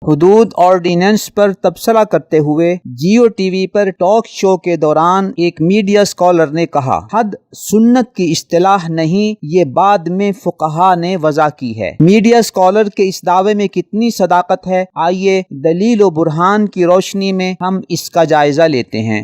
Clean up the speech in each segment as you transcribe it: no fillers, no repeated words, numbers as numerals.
حدود آرڈیننس پر تبصرہ کرتے ہوئے جیو ٹی وی پر ٹاک شو کے دوران ایک میڈیا اسکالر نے کہا، حد سنت کی اصطلاح نہیں، یہ بعد میں فقہا نے وضع کی ہے۔ میڈیا اسکالر کے اس دعوے میں کتنی صداقت ہے، آئیے دلیل و برہان کی روشنی میں ہم اس کا جائزہ لیتے ہیں۔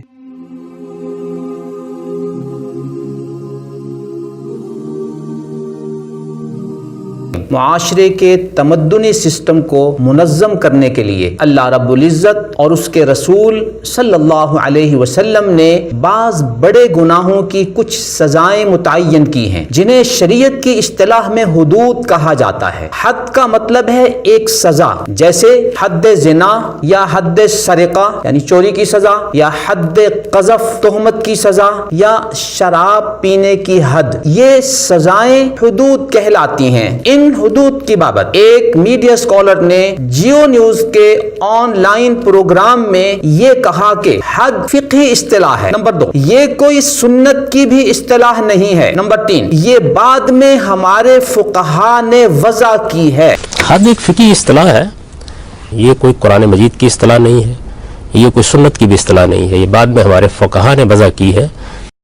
معاشرے کے تمدنی سسٹم کو منظم کرنے کے لیے اللہ رب العزت اور اس کے رسول صلی اللہ علیہ وسلم نے بعض بڑے گناہوں کی کچھ سزائیں متعین کی ہیں، جنہیں شریعت کی اصطلاح میں حدود کہا جاتا ہے۔ حد کا مطلب ہے ایک سزا، جیسے حد زنا یا حد سرقہ یعنی چوری کی سزا، یا حد قذف تہمت کی سزا، یا شراب پینے کی حد۔ یہ سزائیں حدود کہلاتی ہیں۔ ان حدود کی بابت ایک میڈیا اسکالر نے جیو نیوز کے آن لائن پروگرام میں یہ کہا کہ حد فقہی اصطلاح ہے۔ نمبر 2، یہ کوئی سنت کی بھی اصطلاح نہیں ہے۔ نمبر 3، یہ بعد میں ہمارے فقہا نے وضع کی ہے۔ حد ایک فقہی اصطلاح ہے، یہ کوئی قرآن مجید کی اصطلاح نہیں ہے، یہ کوئی سنت کی بھی اصطلاح نہیں ہے، یہ بعد میں ہمارے فقہا نے وضع کی ہے۔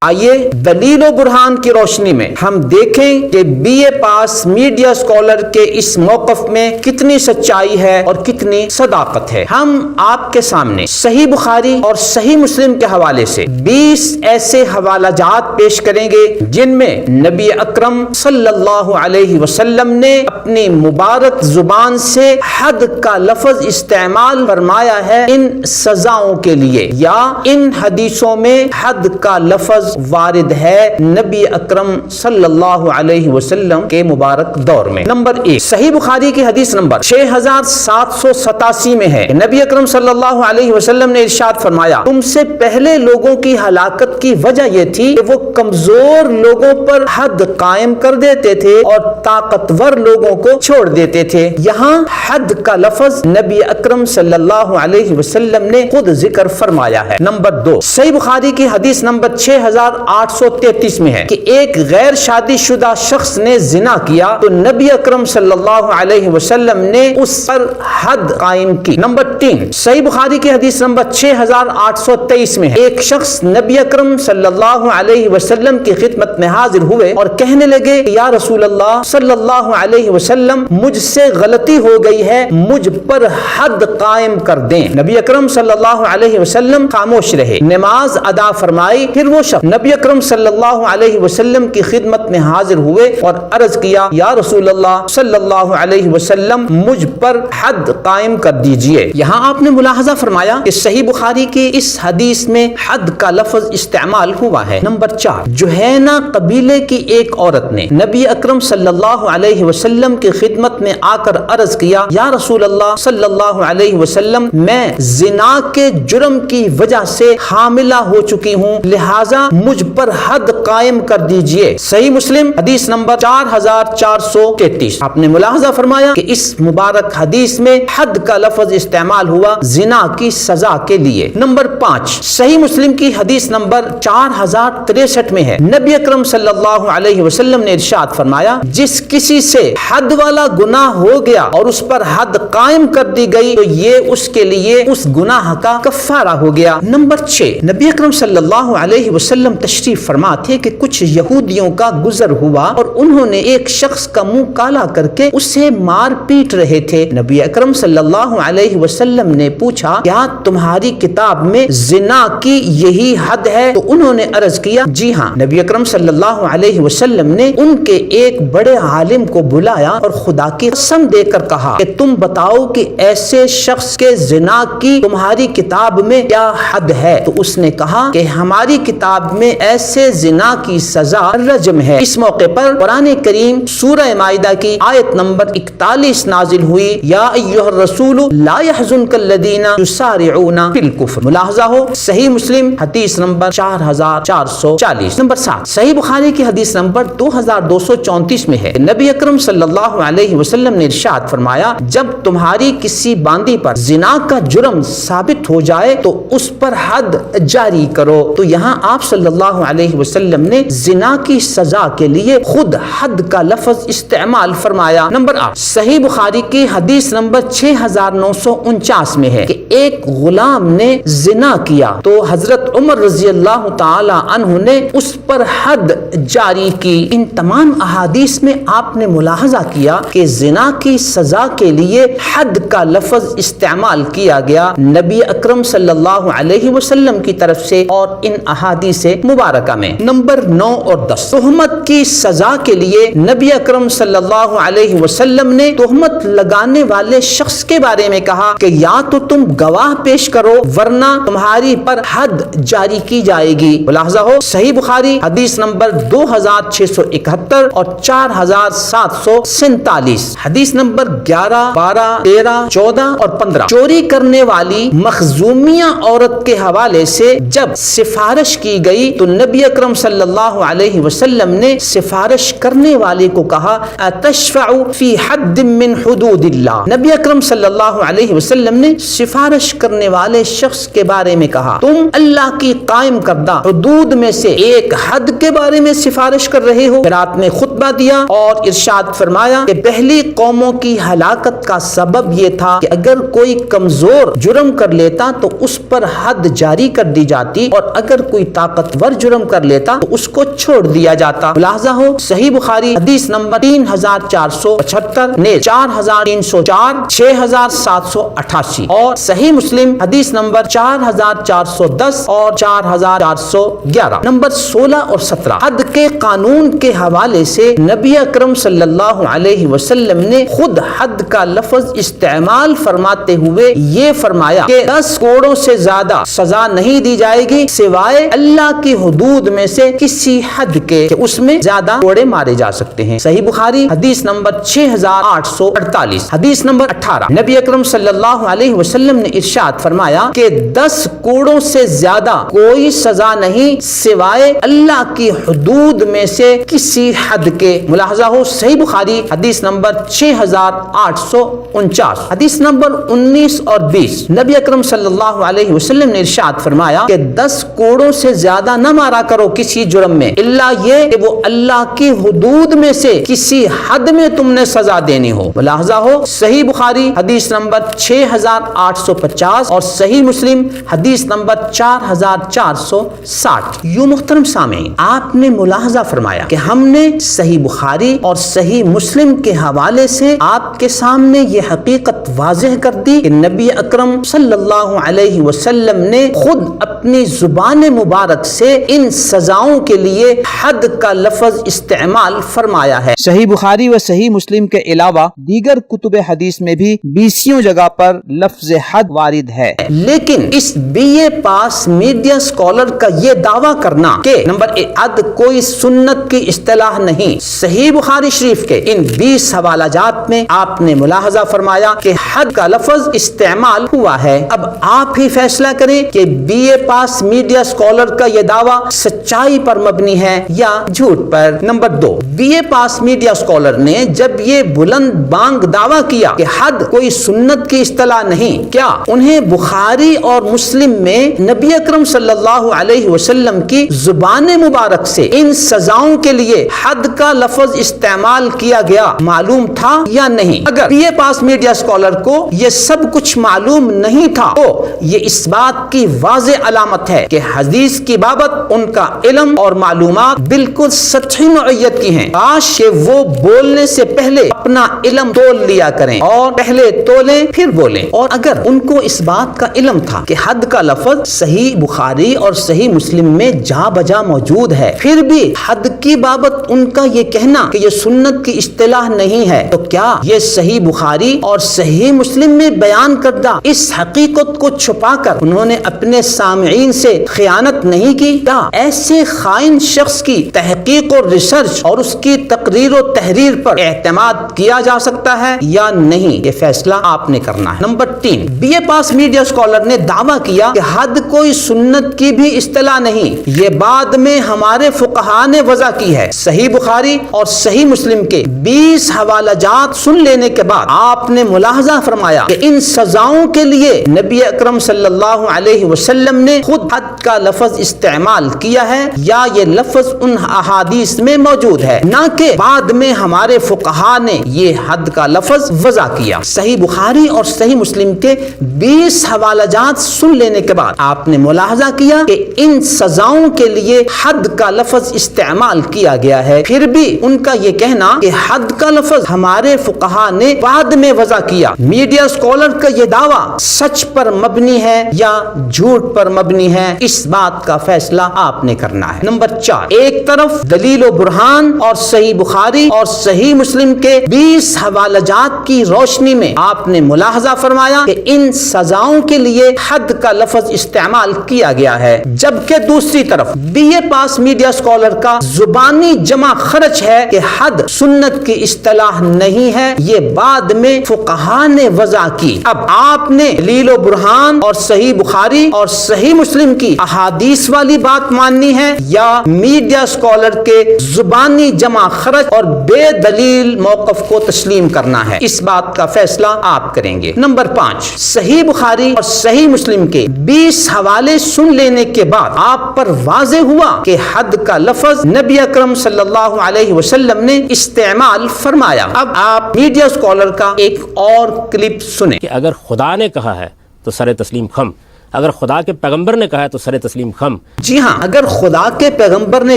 آئیے دلیل و برہان کی روشنی میں ہم دیکھیں کہ B A pass media scholar کے اس موقف میں کتنی سچائی ہے اور کتنی صداقت ہے۔ ہم آپ کے سامنے صحیح بخاری اور صحیح مسلم کے حوالے سے 20 ایسے حوالہ جات پیش کریں گے جن میں نبی اکرم صلی اللہ علیہ وسلم نے اپنی مبارک زبان سے حد کا لفظ استعمال فرمایا ہے ان سزاؤں کے لیے، یا ان حدیثوں میں حد کا لفظ وارد ہے نبی اکرم صلی اللہ علیہ وسلم کے مبارک دور میں۔ نمبر 1، صحیح بخاری کی حدیث نمبر 6787 میں ہے، نبی اکرم صلی اللہ علیہ وسلم نے ارشاد فرمایا، تم سے پہلے لوگوں کی ہلاکت کی وجہ یہ تھی کہ وہ کمزور لوگوں پر حد قائم کر دیتے تھے اور طاقتور لوگوں کو چھوڑ دیتے تھے۔ یہاں حد کا لفظ نبی اکرم صلی اللہ علیہ وسلم نے خود ذکر فرمایا ہے۔ نمبر 2، صحیح بخاری کی حدیث نمبر 6833 میں ہے کہ ایک غیر شادی شدہ شخص نے زنا کیا تو نبی اکرم صلی اللہ علیہ وسلم نے اس پر حد قائم کی۔ نمبر 3، صحیح بخاری کی حدیث نمبر 6823 میں ہے، ایک شخص نبی اکرم صلی اللہ علیہ وسلم کی خدمت میں حاضر ہوئے اور کہنے لگے، یا رسول اللہ صلی اللہ علیہ وسلم، مجھ سے غلطی ہو گئی ہے، مجھ پر حد قائم کر دیں۔ نبی اکرم صلی اللہ علیہ وسلم خاموش رہے، نماز ادا فرمائی۔ پھر وہ شخص نبی اکرم صلی اللہ علیہ وسلم کی خدمت میں حاضر ہوئے اور عرض کیا، یا رسول اللہ صلی اللہ علیہ وسلم، مجھ پر حد قائم کر دیجئے۔ یہاں آپ نے ملاحظہ فرمایا کہ صحیح بخاری کی اس حدیث میں حد کا لفظ استعمال ہوا ہے۔ نمبر 4، جوہینہ قبیلے کی ایک عورت نے نبی اکرم صلی اللہ علیہ وسلم کی خدمت میں آ کر عرض کیا، یا رسول اللہ صلی اللہ علیہ وسلم، میں زنا کے جرم کی وجہ سے حاملہ ہو چکی ہوں، لہذا مجھ پر حد قائم کر دیجئے۔ صحیح مسلم حدیث نمبر 4433۔ آپ نے ملاحظہ فرمایا کہ اس مبارک حدیث میں حد کا لفظ استعمال ہوا زنا کی سزا کے لیے۔ نمبر 5، صحیح مسلم کی حدیث نمبر 4063 میں ہے، نبی اکرم صلی اللہ علیہ وسلم نے ارشاد فرمایا، جس کسی سے حد والا گناہ ہو گیا اور اس پر حد قائم کر دی گئی تو یہ اس کے لیے اس گناہ کا کفارہ ہو گیا۔ نمبر 6، نبی اکرم صلی اللہ علیہ وسلم تشریف فرما تھے کہ کچھ یہودیوں کا گزر ہوا اور انہوں نے ایک شخص کا منہ کالا کر کے اسے مار پیٹ رہے تھے۔ نبی اکرم صلی اللہ علیہ وسلم نے پوچھا، کیا تمہاری کتاب میں زنا کی یہی حد ہے؟ تو انہوں نے عرض کیا، جی ہاں۔ نبی اکرم صلی اللہ علیہ وسلم نے ان کے ایک بڑے عالم کو بلایا اور خدا کی قسم دے کر کہا کہ تم بتاؤ کہ ایسے شخص کے زنا کی تمہاری کتاب میں کیا حد ہے؟ تو اس نے کہا کہ ہماری کتاب میں ایسے زنا کی سزا رجم ہے۔ اس موقع پر قرآن کریم سورہ مائدہ کی آیت نمبر 41 نازل ہوئی، یا ایھا الرسول لا يحزنک الذین یسارعون فی الکفر۔ ملاحظہ ہو صحیح مسلم حدیث نمبر 4440۔ نمبر 7، صحیح بخاری کی حدیث نمبر 2234 میں ہے، نبی اکرم صلی اللہ علیہ وسلم نے ارشاد فرمایا، جب تمہاری کسی باندی پر زنا کا جرم ثابت ہو جائے تو اس پر حد جاری کرو۔ تو یہاں آپ صلی صلی اللہ علیہ وسلم نے زنا کی سزا کے لیے خود حد کا لفظ استعمال فرمایا؟ نمبر 8 صحیح بخاری کی حدیث نمبر 6949 میں ہے کہ ایک غلام نے زنا کیا تو حضرت عمر رضی اللہ تعالی عنہ نے اس پر حد جاری کی۔ ان تمام احادیث میں آپ نے ملاحظہ کیا کہ زنا کی سزا کے لیے حد کا لفظ استعمال کیا گیا نبی اکرم صلی اللہ علیہ وسلم کی طرف سے اور ان احادیث مبارکہ میں۔ نمبر 9 اور 10 تہمت کی سزا کے لیے نبی اکرم صلی اللہ علیہ وسلم نے تہمت لگانے والے شخص کے بارے میں کہا کہ یا تو تم گواہ پیش کرو ورنہ تمہاری پر حد جاری کی جائے گی۔ ملاحظہ ہو صحیح بخاری حدیث نمبر 2671 اور 4747، حدیث نمبر 11، 12، 13، 14 اور 15۔ چوری کرنے والی مخزومیہ عورت کے حوالے سے جب سفارش کی گئی تو نبی اکرم صلی اللہ علیہ وسلم نے سفارش کرنے والے کو کہا اتشفع فی حد من حدود اللہ۔ نبی اکرم صلی اللہ علیہ وسلم نے سفارش کرنے والے شخص کے بارے میں کہا تم اللہ کی قائم کردہ حدود میں سے ایک حد کے بارے میں سفارش کر رہے ہو۔ پھر آپ نے خطبہ دیا اور ارشاد فرمایا کہ پہلی قوموں کی ہلاکت کا سبب یہ تھا کہ اگر کوئی کمزور جرم کر لیتا تو اس پر حد جاری کر دی جاتی اور اگر کوئی طاقتور جرم کر لیتا تو اس کو چھوڑ دیا جاتا۔ ملاحظہ ہو صحیح بخاری حدیث نمبر 3475، 4304، 6788 اور صحیح مسلم حدیث نمبر 4410 اور 4411۔ نمبر 16 اور 17 حد کے قانون کے حوالے سے نبی اکرم صلی اللہ علیہ وسلم نے خود حد کا لفظ استعمال فرماتے ہوئے یہ فرمایا کہ 10 کوڑوں سے زیادہ سزا نہیں دی جائے گی سوائے اللہ کی حدود میں سے کسی حد کے کہ اس میں زیادہ کوڑے مارے جا سکتے ہیں۔ صحیح بخاری حدیث نمبر 6848، حدیث نمبر 18 نبی اکرم صلی اللہ علیہ وسلم نے ارشاد فرمایا کہ 10 کوڑوں سے زیادہ کوئی سزا نہیں سوائے اللہ کی حدود میں سے کسی حد کے۔ ملاحظہ ہو صحیح بخاری حدیث نمبر 6849، حدیث نمبر 19 اور 20 نبی اکرم صلی اللہ علیہ وسلم نے ارشاد فرمایا کہ 10 کوڑوں سے زیادہ نہ مارا کرو کسی جرم میں الا یہ کہ وہ اللہ کی حدود میں سے کسی حد میں تم نے سزا دینی ہو۔ ملاحظہ ہو صحیح بخاری حدیث نمبر 6850 اور صحیح مسلم حدیث نمبر 4460۔ یوں محترم سامعین آپ نے ملاحظہ فرمایا کہ ہم نے صحیح بخاری اور صحیح مسلم کے حوالے سے آپ کے سامنے یہ حقیقت واضح کر دی کہ نبی اکرم صلی اللہ علیہ وسلم نے خود اپنی زبان مبارک سے ان سزاؤں کے لیے حد کا لفظ استعمال فرمایا ہے۔ صحیح بخاری و صحیح مسلم کے علاوہ دیگر کتب حدیث میں بھی 20 جگہ پر لفظ حد وارد ہے، لیکن اس B A pass media scholar کا یہ دعویٰ کرنا کہ نمبر 1 حد کوئی سنت کی اصطلاح نہیں، صحیح بخاری شریف کے ان 20 حوالہ جات میں آپ نے ملاحظہ فرمایا کہ حد کا لفظ استعمال ہوا ہے۔ اب آپ ہی فیصلہ کریں کہ B A pass media scholar کا یہ دعویٰ سچائی پر مبنی ہے یا جھوٹ پر۔ Number 2 B A pass media scholar نے جب یہ بلند بانگ دعویٰ کیا کہ حد کوئی سنت کی اصطلاح نہیں، کیا انہیں بخاری اور مسلم میں نبی اکرم صلی اللہ علیہ وسلم کی زبان مبارک سے ان سزاؤں کے لیے حد کا لفظ استعمال کیا گیا معلوم تھا یا نہیں؟ اگر B A pass media scholar کو یہ سب کچھ معلوم نہیں تھا تو یہ اس بات کی واضح علامت ہے کہ حدیث کی بابت ان کا علم اور معلومات بالکل سطحی نوعیت کی ہیں۔ کاش کہ وہ بولنے سے پہلے اپنا علم تول لیا کریں اور پہلے تولیں پھر بولیں۔ اور اگر ان کو اس بات کا علم تھا کہ حد کا لفظ صحیح بخاری اور صحیح مسلم میں جا بجا موجود ہے پھر بھی حد کی بابت ان کا یہ کہنا کہ یہ سنت کی اصطلاح نہیں ہے، تو کیا یہ صحیح بخاری اور صحیح مسلم میں بیان کردہ اس حقیقت کو چھپا کر انہوں نے اپنے سامعین سے خیانت نہیں کی؟ کیا ایسے خائن شخص کی تحقیق اور ریسرچ اور اس کی تقریر و تحریر پر اعتماد کیا جا سکتا ہے یا نہیں؟ یہ فیصلہ آپ نے کرنا ہے۔ Number 3 B A pass media scholar نے دعویٰ کیا کہ حد کوئی سنت کی بھی اصطلاح نہیں، یہ بعد میں ہمارے فقہاء نے وضع کی ہے۔ صحیح بخاری اور صحیح مسلم کے 20 حوالہ جات سن لینے کے بعد آپ نے ملاحظہ فرمایا کہ ان سزاؤں کے لیے نبی اکرم صلی اللہ علیہ وسلم نے خود حد کا لفظ استعمال استعمال کیا ہے یا یہ لفظ ان احادیث میں موجود ہے، نہ کہ بعد میں ہمارے فقہا نے یہ حد کا لفظ وضع کیا۔ صحیح بخاری اور صحیح مسلم کے 20 حوالہ جات سن لینے کے بعد آپ نے ملاحظہ کیا کہ ان سزاؤں کے لیے حد کا لفظ استعمال کیا گیا ہے، پھر بھی ان کا یہ کہنا کہ حد کا لفظ ہمارے فقہا نے بعد میں وضع کیا، میڈیا اسکالر کا یہ دعویٰ سچ پر مبنی ہے یا جھوٹ پر مبنی ہے، اس بات کا فیصلہ آپ نے کرنا ہے۔ نمبر 4، ایک طرف دلیل و برہان اور صحیح بخاری اور صحیح مسلم کے 20 حوالہ جات کی روشنی میں آپ نے ملاحظہ فرمایا کہ ان سزاؤں کے لیے حد کا لفظ استعمال کیا گیا ہے، جبکہ دوسری طرف B A pass media scholar کا زبانی جمع خرچ ہے کہ حد سنت کی اصطلاح نہیں ہے، یہ بعد میں فقہا نے وضع کی۔ اب آپ نے دلیل و برہان اور صحیح بخاری اور صحیح مسلم کی احادیث والی بات ماننی ہے یا میڈیا اسکالر کے زبانی جمع خرچ اور بے دلیل موقف کو تسلیم کرنا ہے، اس بات کا فیصلہ آپ کریں گے۔ نمبر 5، صحیح بخاری اور صحیح مسلم کے 20 حوالے سن لینے کے بعد آپ پر واضح ہوا کہ حد کا لفظ نبی اکرم صلی اللہ علیہ وسلم نے استعمال فرمایا۔ اب آپ میڈیا اسکالر کا ایک اور کلپ سنیں کہ اگر خدا نے کہا ہے تو سر تسلیم خم، اگر خدا کے پیغمبر نے کہا ہے تو سر تسلیم خم۔ جی ہاں، اگر خدا کے پیغمبر نے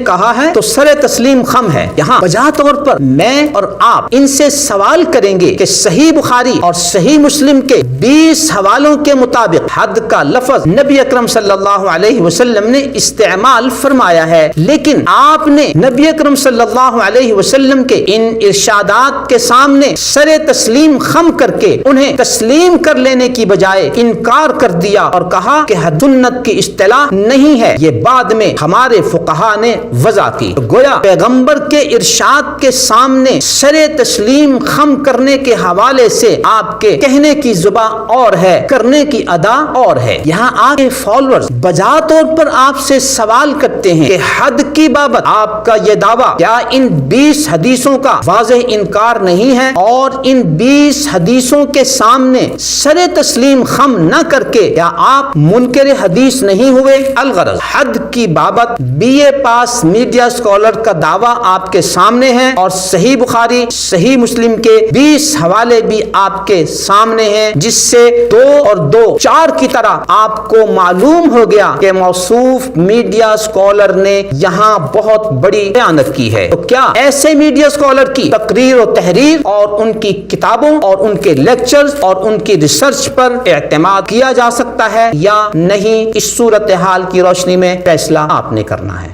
کہا ہے تو سر تسلیم خم ہے۔ یہاں بجا طور پر میں اور آپ ان سے سوال کریں گے کہ صحیح بخاری اور صحیح مسلم کے 20 حوالوں کے مطابق حد کا لفظ نبی اکرم صلی اللہ علیہ وسلم نے استعمال فرمایا ہے، لیکن آپ نے نبی اکرم صلی اللہ علیہ وسلم کے ان ارشادات کے سامنے سر تسلیم خم کر کے انہیں تسلیم کر لینے کی بجائے انکار کر دیا اور کہا کہ حد سنت کی اصطلاح نہیں ہے، یہ بعد میں ہمارے فقہا نے وضع کی۔ گویا پیغمبر کے ارشاد کے سامنے سر تسلیم خم کرنے کے حوالے سے آپ کے کہنے کی زبان اور ہے، کرنے کی ادا اور ہے۔ یہاں آپ کے فالوورز بجا طور پر آپ سے سوال کرتے ہیں کہ حد کی بابت آپ کا یہ دعویٰ کیا ان 20 حدیثوں کا واضح انکار نہیں ہے، اور ان 20 حدیثوں کے سامنے سر تسلیم خم نہ کر کے کیا آپ منکر حدیث نہیں ہوئے؟ الغرض حد کی بابت B A pass media scholar کا دعویٰ آپ کے سامنے ہے، اور صحیح بخاری صحیح مسلم کے 20 حوالے بھی آپ کے سامنے ہیں، جس سے 2 اور 2 4 کی طرح آپ کو معلوم ہو گیا کہ موصوف میڈیا اسکالر نے یہاں بہت بڑی خیانت کی ہے۔ تو کیا ایسے میڈیا اسکالر کی تقریر و تحریر اور ان کی کتابوں اور ان کے لیکچرز اور ان کی ریسرچ پر اعتماد کیا جا سکتا ہے یا نہیں؟ اس صورتحال کی روشنی میں فیصلہ آپ نے کرنا ہے۔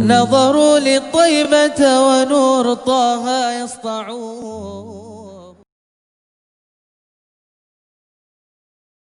نظروا للطيبة ونور طه يسطعون